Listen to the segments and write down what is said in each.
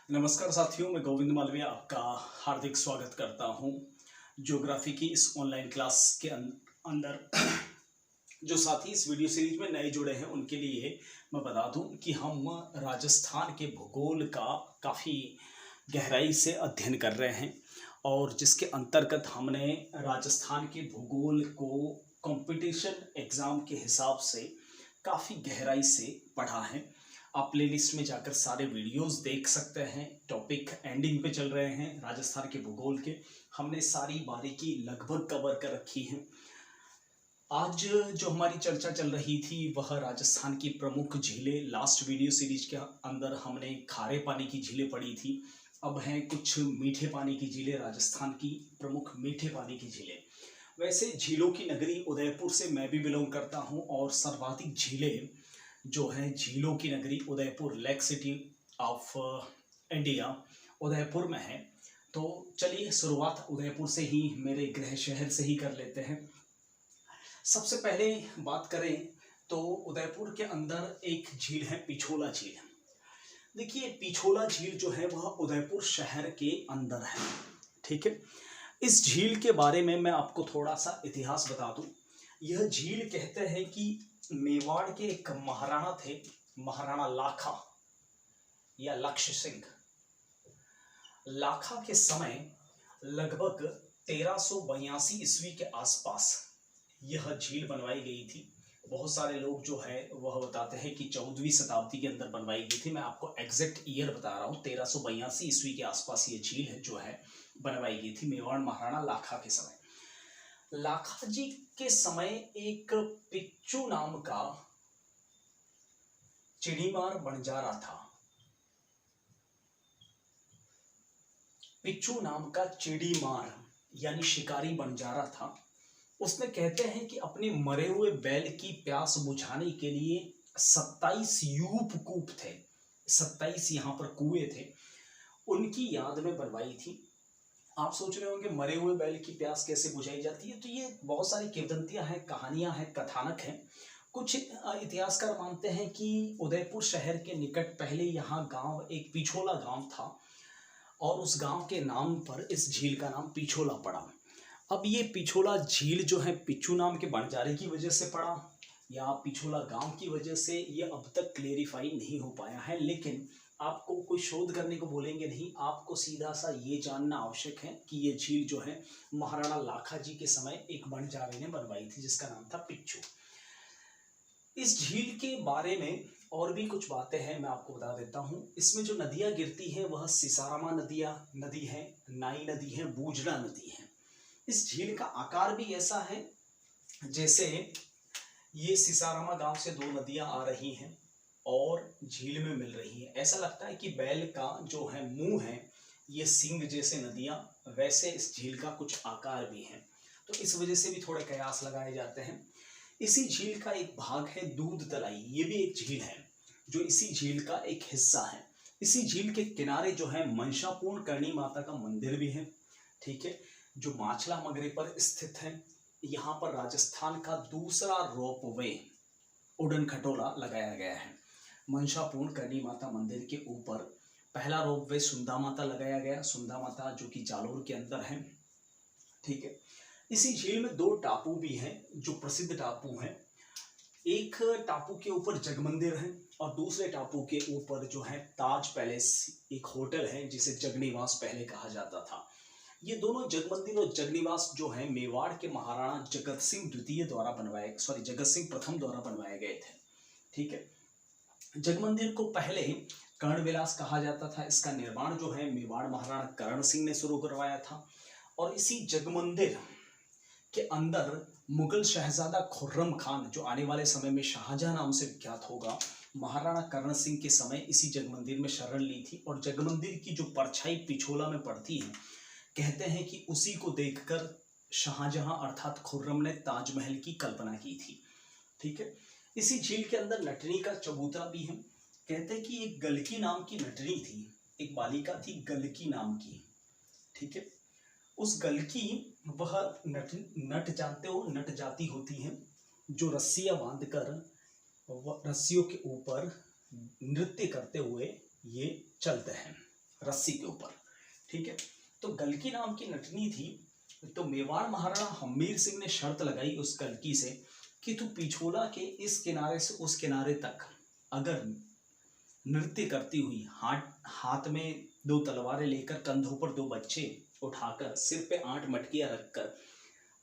नमस्कार साथियों, मैं गोविंद मालवीय आपका हार्दिक स्वागत करता हूं। ज्योग्राफी की इस ऑनलाइन क्लास के अंदर जो साथी इस वीडियो सीरीज में नए जुड़े हैं उनके लिए मैं बता दूं कि हम राजस्थान के भूगोल का काफ़ी गहराई से अध्ययन कर रहे हैं और जिसके अंतर्गत हमने राजस्थान के भूगोल को कंपटीशन एग्ज़ाम के हिसाब से काफ़ी गहराई से पढ़ा है। आप प्लेलिस्ट में जाकर सारे वीडियोस देख सकते हैं। टॉपिक एंडिंग पे चल रहे हैं राजस्थान के भूगोल के। हमने सारी बारीकी लगभग कवर कर रखी है। आज जो हमारी चर्चा चल रही थी वह राजस्थान की प्रमुख झीलें। लास्ट वीडियो सीरीज के अंदर हमने खारे पानी की झीलें पढ़ी थी। अब हैं कुछ मीठे पानी की झीलें, राजस्थान की प्रमुख मीठे पानी की झीलें। वैसे झीलों की नगरी उदयपुर से मैं भी बिलोंग करता हूँ और सर्वाधिक झीलें जो है झीलों की नगरी Udaipur, lake city of India Udaipur में है। तो चलिए शुरुआत उदयपुर से ही, मेरे गृह शहर से ही कर लेते हैं। सबसे पहले बात करें तो उदयपुर के अंदर एक झील है पिछोला झील। देखिए पिछोला झील जो है वह उदयपुर शहर के अंदर है। ठीक है, इस झील के बारे में मैं आपको थोड़ा सा इतिहास बता दूं। यह झील कहते हैं कि मेवाड़ के एक महाराणा थे, महाराणा लाखा या लक्ष्य सिंह। लाखा के समय लगभग 1382 ईस्वी के आसपास यह झील बनवाई गई थी। बहुत सारे लोग जो है वह बताते हैं कि 14वीं शताब्दी के अंदर बनवाई गई थी। मैं आपको एग्जैक्ट ईयर बता रहा हूँ, 1382 ईस्वी के आसपास ये झील है जो है बनवाई गई थी मेवाड़ महाराणा लाखा के समय। लाखा जी के समय एक पिच्चू नाम का चिड़ीमार बंजारा था। पिच्चू नाम का चिड़ीमार यानी शिकारी बंजारा था। उसने कहते हैं कि अपने मरे हुए बैल की प्यास बुझाने के लिए 27 यूपकूप थे, 27 यहाँ पर कुएं थे, उनकी याद में बनवाई थी। आप सोच रहे होंगे मरे हुए बैल की प्यास कैसे बुझाई जाती है, तो ये बहुत सारी किंवदंतियां हैं, कहानियां हैं, कथानक हैं। कुछ इतिहासकार मानते हैं कि उदयपुर शहर के निकट पहले यहाँ गांव, एक पिछोला गांव था और उस गांव के नाम पर इस झील का नाम पिछोला पड़ा। अब ये पिछोला झील जो है पिच्चू नाम के बंजारे की वजह से पड़ा या पिछोला गांव की वजह से, ये अब तक क्लेरिफाई नहीं हो पाया है। लेकिन आपको कोई शोध करने को बोलेंगे नहीं, आपको सीधा सा ये जानना आवश्यक है कि ये झील जो है महाराणा लाखा जी के समय एक बंजारे ने बनवाई थी जिसका नाम था पिच्चू। इस झील के बारे में और भी कुछ बातें हैं, मैं आपको बता देता हूँ। इसमें जो नदियाँ गिरती हैं वह सिसारामा नदी है, नाई नदी है, बूजड़ा नदी है। इस झील का आकार भी ऐसा है जैसे ये सिसारामा गांव से दो नदियां आ रही हैं और झील में मिल रही है। ऐसा लगता है कि बैल का जो है मुंह है ये सिंह जैसे नदियां, वैसे इस झील का कुछ आकार भी है। तो इस वजह से भी थोड़े कयास लगाए जाते हैं। इसी झील का एक भाग है दूध तलाई, ये भी एक झील है जो इसी झील का एक हिस्सा है। इसी झील के किनारे जो है मनसापूर्ण करणी माता का मंदिर भी है। ठीक है, जो माछला मगरे पर स्थित है। यहाँ पर राजस्थान का दूसरा रोपवे उड़न खटोला लगाया गया है। मनसापूर्ण करणी माता मंदिर के ऊपर पहला रोपवे सुंधा माता लगाया गया, सुंधा माता जो कि जालोर के अंदर है। ठीक है, इसी झील में दो टापू भी हैं जो प्रसिद्ध टापू हैं। एक टापू के ऊपर जगमंदिर है और दूसरे टापू के ऊपर जो है ताज पैलेस, एक होटल है जिसे जगनिवास पहले कहा जाता था। ये दोनों जगमंदिर और जगनिवास जो है मेवाड़ के महाराणा जगत सिंह प्रथम द्वारा बनवाए गए थे। ठीक है, जगमंदिर को पहले कर्णविलास कहा जाता था। इसका निर्माण जो है मेवाड़ महाराणा करण सिंह ने शुरू करवाया था और इसी जगमंदिर के अंदर मुगल शहजादा खुर्रम खान, जो आने वाले समय में शाहजहां नाम से विख्यात होगा, महाराणा करण सिंह के समय इसी जगमंदिर में शरण ली थी। और जगमंदिर की जो परछाई पिछोला में पड़ती है, कहते हैं कि उसी को देखकर शाहजहां अर्थात खुर्रम ने ताजमहल की कल्पना की थी। ठीक है, इसी झील के अंदर नटनी का चबूतरा भी है। कहते हैं कि एक गलकी नाम की नटनी थी, एक बालिका थी गलकी नाम की। ठीक है, उस गलकी, वह नट जानते हो, नट जाति होती है जो रस्सियां बांधकर रस्सियों के ऊपर नृत्य करते हुए ये चलते हैं। रस्सी के ऊपर। ठीक है, तो गलकी नाम की नटनी थी। तो मेवाड़ महाराणा हम्मीर सिंह ने शर्त लगाई उस गलकी से कि तू पिछोला के इस किनारे से उस किनारे तक अगर नृत्य करती हुई हाथ में 2 तलवारें लेकर, कंधों पर 2 बच्चे उठाकर, सिर पे 8 मटकियां रखकर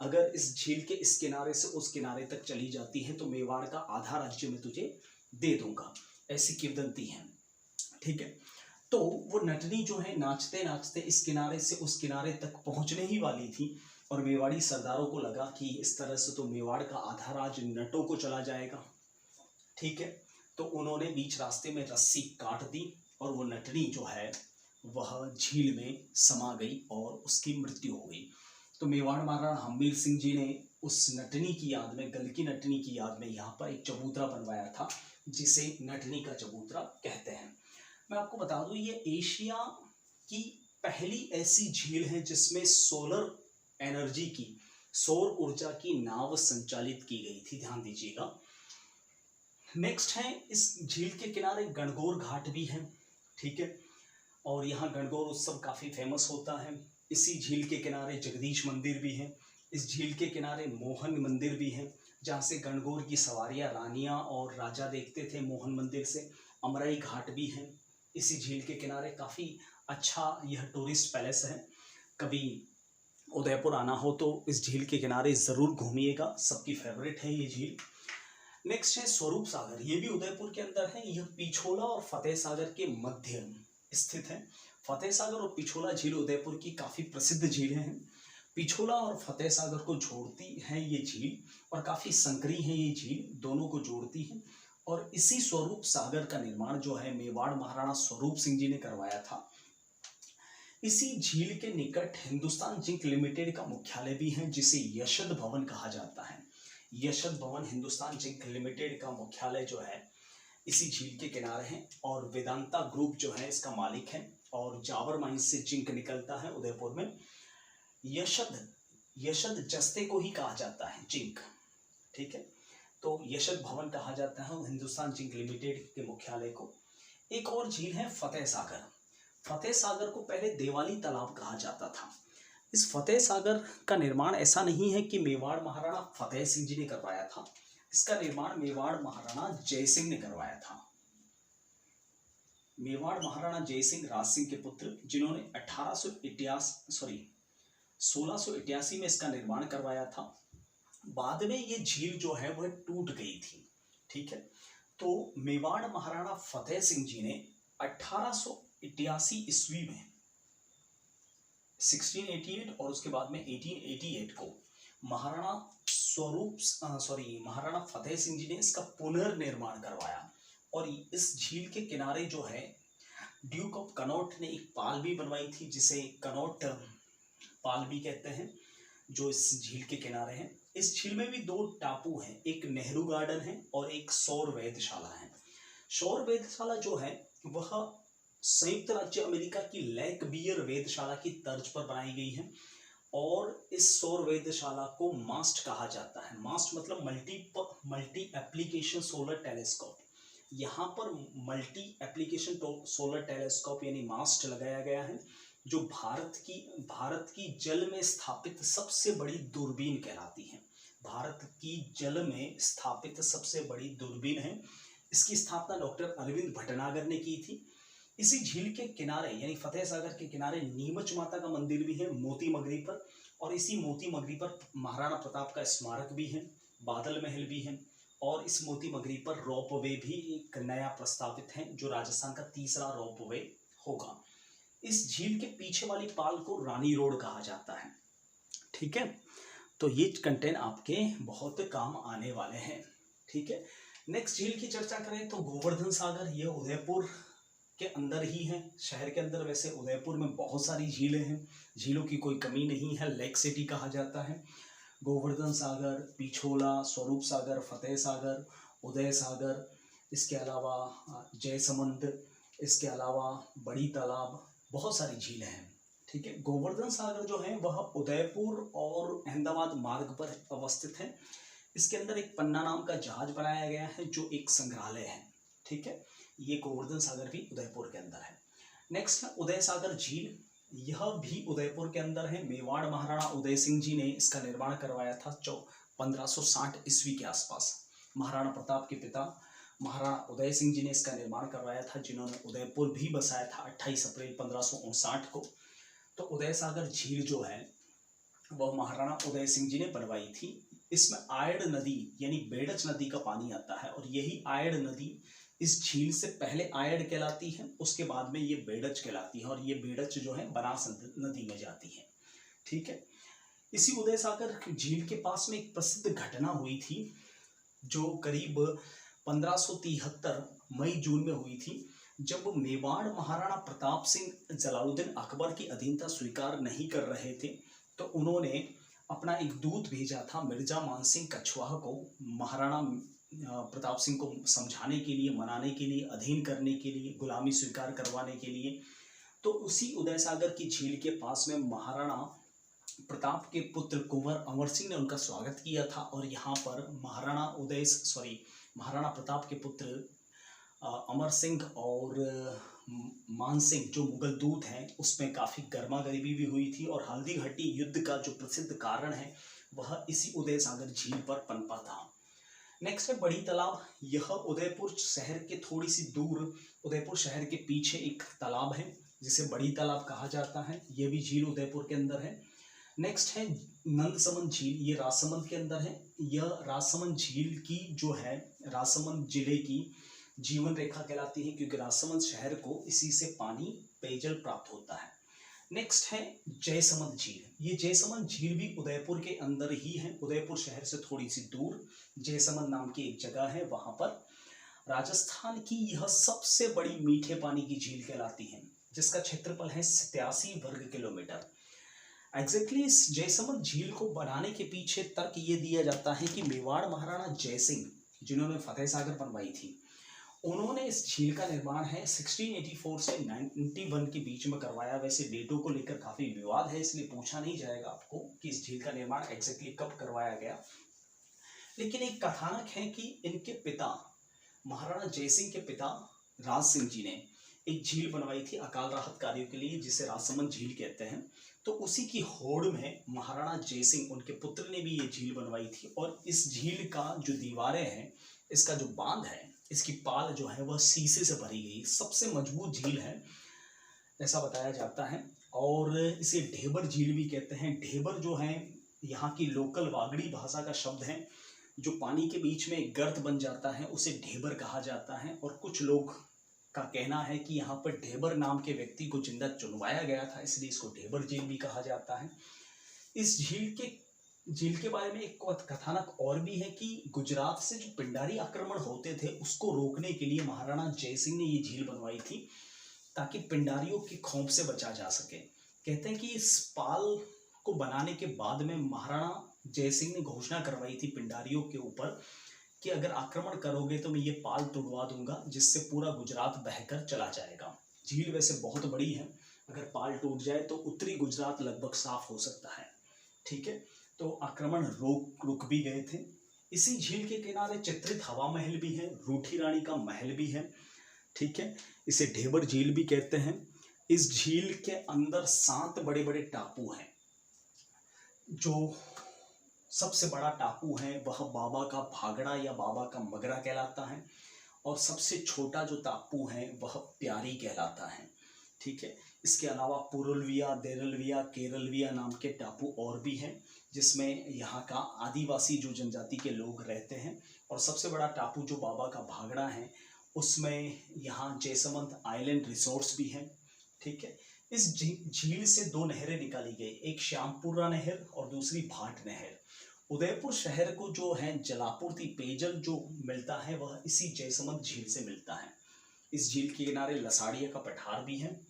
अगर इस झील के इस किनारे से उस किनारे तक चली जाती है तो मेवाड़ का आधा राज्य मैं तुझे दे दूंगा, ऐसी किंवदंती है। ठीक है, तो वो नटनी जो है नाचते नाचते इस किनारे से उस किनारे तक पहुंचने ही वाली थी और मेवाड़ी सरदारों को लगा कि इस तरह से तो मेवाड़ का आधा राज नटों को चला जाएगा। ठीक है, तो उन्होंने बीच रास्ते में रस्सी काट दी और वो नटनी जो है वह झील में समा गई और उसकी मृत्यु हो गई। तो मेवाड़ महाराणा हम्मीर सिंह जी ने उस नटनी की याद में, गलकी नटनी की याद में यहाँ पर एक चबूतरा बनवाया था जिसे नटनी का चबूतरा कहते हैं। मैं आपको बता दूं ये एशिया की पहली ऐसी झील है जिसमें सोलर एनर्जी की, सौर ऊर्जा की नाव संचालित की गई थी, ध्यान दीजिएगा। नेक्स्ट है, इस झील के किनारे गणगौर घाट भी है। ठीक है, और यहाँ गणगौर उत्सव काफी फेमस होता है। इसी झील के किनारे जगदीश मंदिर भी है। इस झील के किनारे मोहन मंदिर भी है जहाँ से गणगौर की सवारियाँ रानियाँ और राजा देखते थे मोहन मंदिर से। अमराई घाट भी है इसी झील के किनारे, काफ़ी अच्छा यह टूरिस्ट पैलेस है। कभी उदयपुर आना हो तो इस झील के किनारे ज़रूर घूमिएगा, सबकी फेवरेट है ये झील। नेक्स्ट है स्वरूप सागर, ये भी उदयपुर के अंदर है। यह पिछोला और फतेह सागर के मध्य स्थित है। फतेह सागर और पिछोला झील उदयपुर की काफ़ी प्रसिद्ध झीलें हैं। पिछोला और फतेह सागर को जोड़ती है ये झील और काफ़ी संकरी है ये झील, दोनों को जोड़ती है। और इसी स्वरूप सागर का निर्माण जो है मेवाड़ महाराणा स्वरूप सिंह जी ने करवाया था। इसी झील के निकट हिंदुस्तान जिंक लिमिटेड का मुख्यालय भी है जिसे यशद भवन कहा जाता है। यशद भवन हिंदुस्तान जिंक लिमिटेड का मुख्यालय जो है इसी झील के किनारे है और वेदांता ग्रुप जो है इसका मालिक है और जावर माइंस से जिंक निकलता है उदयपुर में। यशद जस्ते को ही कहा जाता है जिंक। ठीक है, तो यशद भवन कहा जाता है हिंदुस्तान जिंक लिमिटेड के मुख्यालय को। एक और झील है फतेह सागर। फतेह सागर को पहले देवाली तालाब कहा जाता था। इस फतेह सागर का निर्माण ऐसा नहीं है कि मेवाड़ महाराणा फतेह सिंह जी ने करवाया था, इसका निर्माण मेवाड़ महाराणा जय सिंह ने करवाया था। मेवाड़ महाराणा जय सिंह राज सिंह के पुत्र, जिन्होंने 1688 में इसका निर्माण करवाया था। बाद में ये झील जो है वह टूट गई थी। ठीक है, तो मेवाड़ महाराणा फतेह सिंह जी ने 1888 ईस्वी में 1688 और उसके बाद में 1888 को महाराणा फतेह सिंह जी ने इसका पुनर्निर्माण करवाया। और इस झील के किनारे जो है ड्यूक ऑफ कनॉट ने एक पाल भी बनवाई थी जिसे कनॉट पाल भी कहते हैं, जो इस झील के किनारे हैं। इस झील में भी 2 टापू हैं, एक नेहरू गार्डन है और एक सौर वेधशाला है। सौर वेधशाला जो है वह संयुक्त राज्य अमेरिका की लेक बियर वेधशाला की तर्ज पर बनाई गई है और इस सौर वेधशाला को मास्ट कहा जाता है। मास्ट मतलब मल्टी एप्लीकेशन सोलर टेलीस्कोप। यहाँ पर मल्टी एप्लीकेशन सोलर टेलीस्कोप यानी मास्ट लगाया गया है जो भारत की जल में स्थापित सबसे बड़ी दूरबीन कहलाती है। भारत की जल में स्थापित सबसे बड़ी दूरबीन है। इसकी स्थापना डॉक्टर अरविंद भटनागर ने की थी। इसी झील के किनारे यानी फतेह सागर के किनारे नीमच माता का मंदिर भी है मोती मगरी पर, और इसी मोती मगरी पर महाराणा प्रताप का स्मारक भी है, बादल महल भी है, और इस मोती मगरी पर रोपवे भी एक नया प्रस्तावित है जो राजस्थान का तीसरा रोपवे होगा। इस झील के पीछे वाली पाल को रानी रोड कहा जाता है। ठीक है, तो ये कंटेंट आपके बहुत काम आने वाले हैं। ठीक है, नेक्स्ट झील की चर्चा करें तो गोवर्धन सागर, ये उदयपुर के अंदर ही है, शहर के अंदर। वैसे उदयपुर में बहुत सारी झीलें हैं, झीलों की कोई कमी नहीं है, लेक सिटी कहा जाता है। गोवर्धन सागर, पिछोला, स्वरूप सागर, फतेह सागर, उदय सागर, इसके अलावा जयसमंद, इसके अलावा बड़ी तालाब, बहुत सारी झीलें हैं। ठीक है, गोवर्धन सागर जो है वह उदयपुर और अहमदाबाद मार्ग पर अवस्थित है। इसके अंदर एक पन्ना नाम का जहाज बनाया गया है जो एक संग्रहालय है। ठीक है, ये गोवर्धन सागर भी उदयपुर के अंदर है। नेक्स्ट है उदय सागर झील। यह भी उदयपुर के अंदर है। मेवाड़ महाराणा उदय सिंह जी ने इसका निर्माण करवाया था 1560 ईस्वी के आसपास। महाराणा प्रताप के पिता महाराणा उदय सिंह जी ने इसका निर्माण करवाया था, जिन्होंने उदयपुर भी बसाया था 28 अप्रैल 1559 को। तो उदय सागर झील जो है वह महाराणा उदय सिंह जी ने बनवाई थी। इसमें आयड़ नदी यानी बेड़च नदी का पानी आता है, और यही आयड़ नदी इस झील से पहले आयड़ कहलाती है, उसके बाद में ये बेड़च कहलाती है, और ये बेड़च जो है बनास नदी में जाती है। ठीक है। इसी उदय सागर झील के पास में एक प्रसिद्ध घटना हुई थी, जो करीब 1573 मई जून में हुई थी, जब मेवाड़ महाराणा प्रताप सिंह जलालुद्दीन अकबर की अधीनता स्वीकार नहीं कर रहे थे, तो उन्होंने अपना एक दूत भेजा था मिर्जा मानसिंह कछवाहा को, महाराणा प्रताप सिंह को समझाने के लिए, मनाने के लिए, अधीन करने के लिए, गुलामी स्वीकार करवाने के लिए। तो उसी उदय सागर की झील के पास में महाराणा प्रताप के पुत्र कुंवर अमर सिंह ने उनका स्वागत किया था, और यहाँ पर महाराणा प्रताप के पुत्र अमर सिंह और मान सिंह जो मुगल दूत हैं, उसमें काफ़ी गर्मा गर्मी भी हुई थी, और हल्दी घाटी युद्ध का जो प्रसिद्ध कारण है वह इसी उदय सागर झील पर पनपा था। नेक्स्ट है बड़ी तालाब। यह उदयपुर शहर के थोड़ी सी दूर, उदयपुर शहर के पीछे एक तालाब है जिसे बड़ी तालाब कहा जाता है। यह भी झील उदयपुर के अंदर है। नेक्स्ट है नंदसमंद झील। ये राजसमंद के अंदर है। यह राजसमंद झील की जो है राजसमंद जिले की जीवन रेखा कहलाती है, क्योंकि राजसमंद शहर को इसी से पानी पेयजल प्राप्त होता है। नेक्स्ट है जयसमंद झील। ये जयसमंद झील भी उदयपुर के अंदर ही है, उदयपुर शहर से थोड़ी सी दूर जयसमंद नाम की एक जगह है, वहां पर राजस्थान की यह सबसे बड़ी मीठे पानी की झील कहलाती है, जिसका क्षेत्रफल है 87 वर्ग किलोमीटर। एग्जैक्टली इस जयसमंद झील को बनाने के पीछे तर्क ये दिया जाता है कि मेवाड़ महाराणा जयसिंह, जिन्होंने फतेह सागर बनवाई थी, उन्होंने इस झील का निर्माण है 1684 से 91 के बीच में करवाया। वैसे डेटों को लेकर काफी विवाद है, इसलिए पूछा नहीं जाएगा आपको कि इस झील का निर्माण एग्जैक्टली कब करवाया गया। लेकिन एक कथानक है कि इनके पिता महाराणा जयसिंह के पिता राज सिंह जी ने एक झील बनवाई थी अकाल राहत कार्यों के लिए, जिसे राजसमंद झील कहते हैं। तो उसी की होड़ में महाराणा जयसिंह, उनके पुत्र ने भी ये झील बनवाई थी, और इस झील का जो दीवारें हैं, इसका जो बांध है, इसकी पाल जो है वह शीशे से भरी गई, सबसे मजबूत झील है ऐसा बताया जाता है। और इसे ढेबर झील भी कहते हैं। ढेबर जो है यहाँ की लोकल वागड़ी भाषा का शब्द है, जो पानी के बीच में एक गर्त बन जाता है उसे ढेबर कहा जाता है। और कुछ लोग का कहना है कि यहाँ पर ढेबर नाम के व्यक्ति को जिंदा चुनवाया गया था, इसलिए इसको ढेबर झील भी कहा जाता है। इस झील के बारे में एक कथानक और भी है कि गुजरात से जो पिंडारी आक्रमण होते थे, उसको रोकने के लिए महाराणा जयसिंह ने ये झील बनवाई थी, ताकि पिंडारियों की खौफ से बचा जा सके। कहते हैं कि इस पाल को बनाने के बाद में महाराणा जयसिंह ने घोषणा करवाई थी पिंडारियों के ऊपर कि अगर आक्रमण करोगे तो मैं ये पाल तोड़वा दूंगा, जिससे पूरा गुजरात बहकर चला जाएगा। झील वैसे बहुत बड़ी है, अगर पाल टूट जाए तो उत्तरी गुजरात लगभग साफ हो सकता है। ठीक है, तो आक्रमण रुक भी गए थे। इसी झील के किनारे चित्रित हवा महल भी है, रूठी रानी का महल भी है। ठीक है, इसे ढेबर झील भी कहते हैं। इस झील के अंदर 7 बड़े बड़े टापू हैं। जो सबसे बड़ा टापू है वह बाबा का भागड़ा या बाबा का मगरा कहलाता है, और सबसे छोटा जो टापू है वह प्यारी कहलाता है। ठीक है, इसके अलावा पुरुलविया, देरलविया, केरलविया नाम के टापू और भी हैं, जिसमें यहाँ का आदिवासी जो जनजाति के लोग रहते हैं। और सबसे बड़ा टापू जो बाबा का भागड़ा है, उसमें यहाँ जयसमंद आइलैंड रिसोर्ट्स भी हैं। ठीक है, इस झील से 2 नहरें निकाली गई, एक श्यामपुरा नहर और दूसरी भाट नहर। उदयपुर शहर को जो है जलापूर्ति पेयजल जो मिलता है वह इसी जयसमंद झील से मिलता है। इस झील के किनारे लसाड़िया का पठार भी है।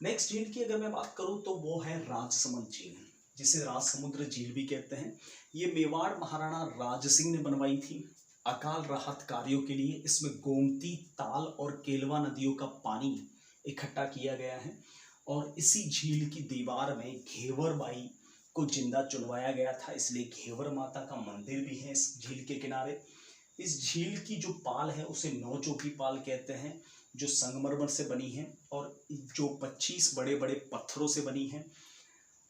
नेक्स्ट झील की अगर मैं बात करूं तो वो है राजसमंद झील, जिसे राजसमुद्र झील भी कहते हैं। ये मेवाड़ महाराणा राज सिंह ने बनवाई थी अकाल राहत कार्यों के लिए। इसमें गोमती, ताल और केलवा नदियों का पानी इकट्ठा किया गया है, और इसी झील की दीवार में घेवर बाई को जिंदा चुनवाया गया था, इसलिए घेवर माता का मंदिर भी है इस झील के किनारे। इस झील की जो पाल है उसे 9 चौकी पाल कहते हैं। जो संगमरमर से बनी है और जो 25 बड़े बड़े पत्थरों से बनी है।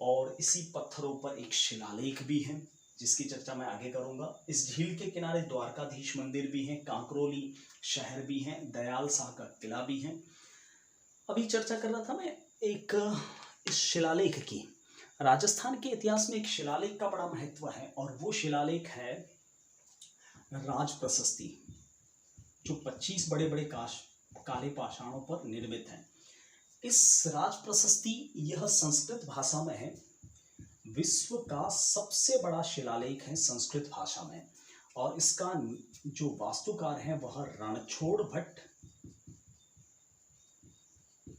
और इसी पत्थरों पर एक शिलालेख भी है जिसकी चर्चा मैं आगे करूंगा। इस झील के किनारे द्वारकाधीश मंदिर भी है, कांकरोली शहर भी है, दयाल शाह का किला भी है। अभी चर्चा कर रहा था मैं एक इस शिलालेख की। राजस्थान के इतिहास में एक शिलालेख का बड़ा महत्व है और वो शिलालेख है राज प्रशस्ति, जो 25 बड़े बड़े काले पाषाणों पर निर्मित है। इस राज प्रशस्ति यह संस्कृत भाषा में है, विश्व का सबसे बड़ा शिलालेख है संस्कृत भाषा में। और इसका जो वास्तुकार है वह रणछोड़ भट्ट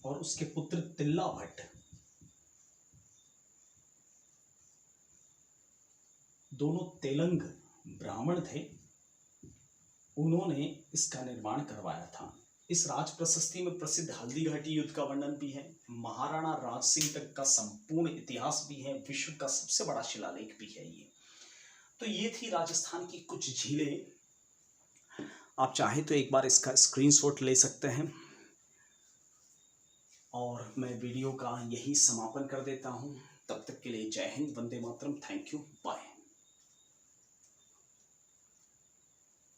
और उसके पुत्र तिल्ला भट्ट, दोनों तेलंग ब्राह्मण थे, उन्होंने इसका निर्माण करवाया था। इस राज प्रशस्ति में प्रसिद्ध हल्दी घाटी युद्ध का वर्णन भी है, महाराणा राज सिंह तक का संपूर्ण इतिहास भी है, विश्व का सबसे बड़ा शिलालेख भी है ये। तो ये थी राजस्थान की कुछ झीलें। आप चाहे तो एक बार इसका स्क्रीनशॉट ले सकते हैं। और मैं वीडियो का यही समापन कर देता हूं। तब तक के लिए जय Hind, Vande Mataram, thank you, bye.